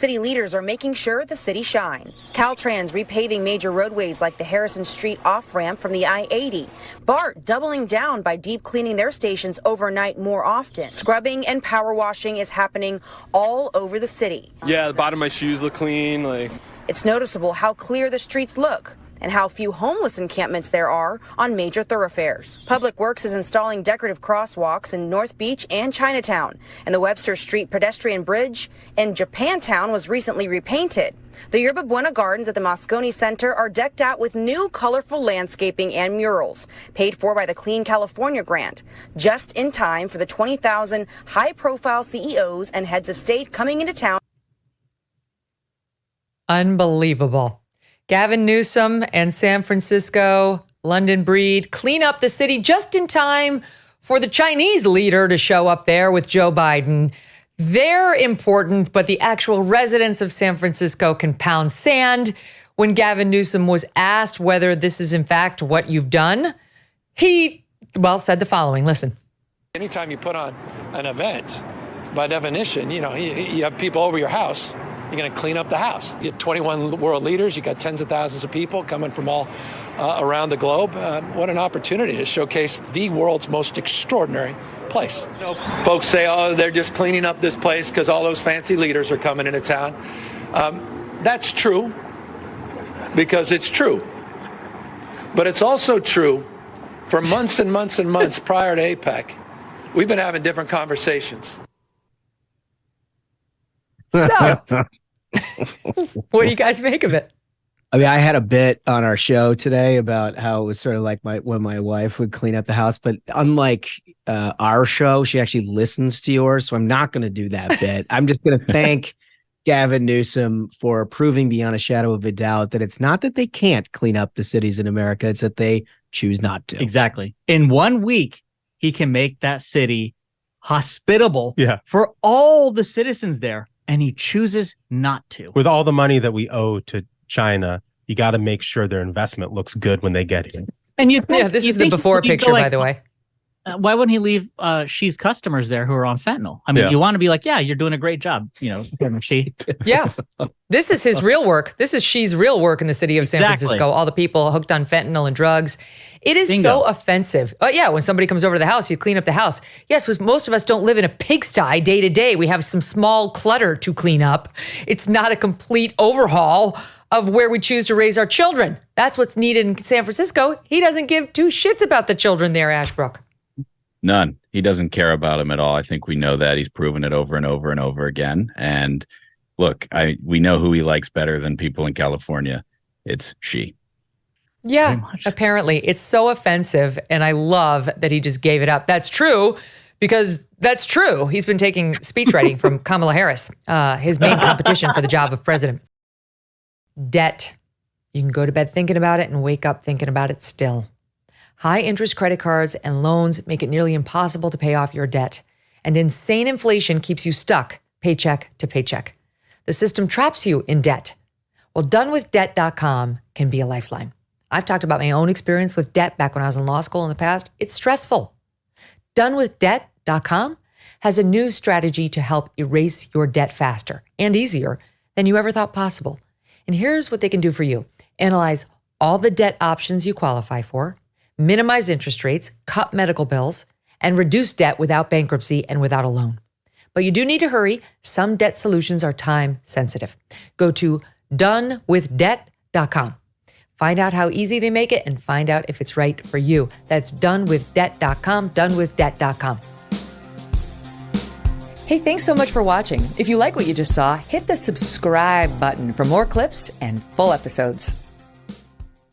City leaders are making sure the city shines. Caltrans repaving major roadways like the Harrison Street off-ramp from the I-80. BART doubling down by deep cleaning their stations overnight more often. Scrubbing and power washing is happening all over the city. Yeah, the bottom of my shoes look clean. It's noticeable how clear the streets look and how few homeless encampments there are on major thoroughfares. Public Works is installing decorative crosswalks in North Beach and Chinatown, and the Webster Street pedestrian bridge in Japantown was recently repainted. The Yerba Buena Gardens at the Moscone Center are decked out with new colorful landscaping and murals, paid for by the Clean California grant, just in time for the 20,000 high-profile CEOs and heads of state coming into town. Unbelievable. Gavin Newsom and San Francisco, London Breed, clean up the city just in time for the Chinese leader to show up there with Joe Biden. They're important, but the actual residents of San Francisco can pound sand. When Gavin Newsom was asked whether this is in fact what you've done, he, said the following. Listen. Anytime you put on an event, by definition, you have people over your house. You're going to clean up the house. You have 21 world leaders. You got tens of thousands of people coming from all around the globe. What an opportunity to showcase the world's most extraordinary place. Folks say, oh, they're just cleaning up this place because all those fancy leaders are coming into town. That's true because it's true. But it's also true for months and months and months prior to APEC. We've been having different conversations. So, what do you guys make of it? I mean, I had a bit on our show today about how it was sort of like when my wife would clean up the house, but unlike our show, she actually listens to yours, so I'm not going to do that bit. I'm just going to thank Gavin Newsom for proving beyond a shadow of a doubt that it's not that they can't clean up the cities in America, it's that they choose not to. Exactly. In 1 week, he can make that city hospitable for all the citizens there. And he chooses not to. With all the money that we owe to China, you got to make sure their investment looks good when they get here. And this is the before picture, by the way. Why wouldn't he leave Xi's customers there who are on fentanyl? I mean, you want to be like, yeah, you're doing a great job, Xi. Yeah. This is his real work. This is Xi's real work in the city of San Francisco. All the people hooked on fentanyl and drugs. It is so offensive. Oh, yeah, when somebody comes over to the house, you clean up the house. Yes, because most of us don't live in a pigsty day to day. We have some small clutter to clean up. It's not a complete overhaul of where we choose to raise our children. That's what's needed in San Francisco. He doesn't give two shits about the children there, Ashbrook. None. He doesn't care about him at all. I think we know that. He's proven it over and over and over again. And look, we know who he likes better than people in California. It's Xi. Yeah, apparently. It's so offensive, and I love that he just gave it up. That's true, because that's true. He's been taking speech writing from Kamala Harris, his main competition for the job of president. Debt. You can go to bed thinking about it and wake up thinking about it still. High interest credit cards and loans make it nearly impossible to pay off your debt. And insane inflation keeps you stuck paycheck to paycheck. The system traps you in debt. Well, donewithdebt.com can be a lifeline. I've talked about my own experience with debt back when I was in law school in the past. It's stressful. Donewithdebt.com has a new strategy to help erase your debt faster and easier than you ever thought possible. And here's what they can do for you. Analyze all the debt options you qualify for, minimize interest rates, cut medical bills, and reduce debt without bankruptcy and without a loan. But you do need to hurry. Some debt solutions are time sensitive. Go to donewithdebt.com. Find out how easy they make it and find out if it's right for you. That's donewithdebt.com, donewithdebt.com. Hey, thanks so much for watching. If you like what you just saw, hit the subscribe button for more clips and full episodes.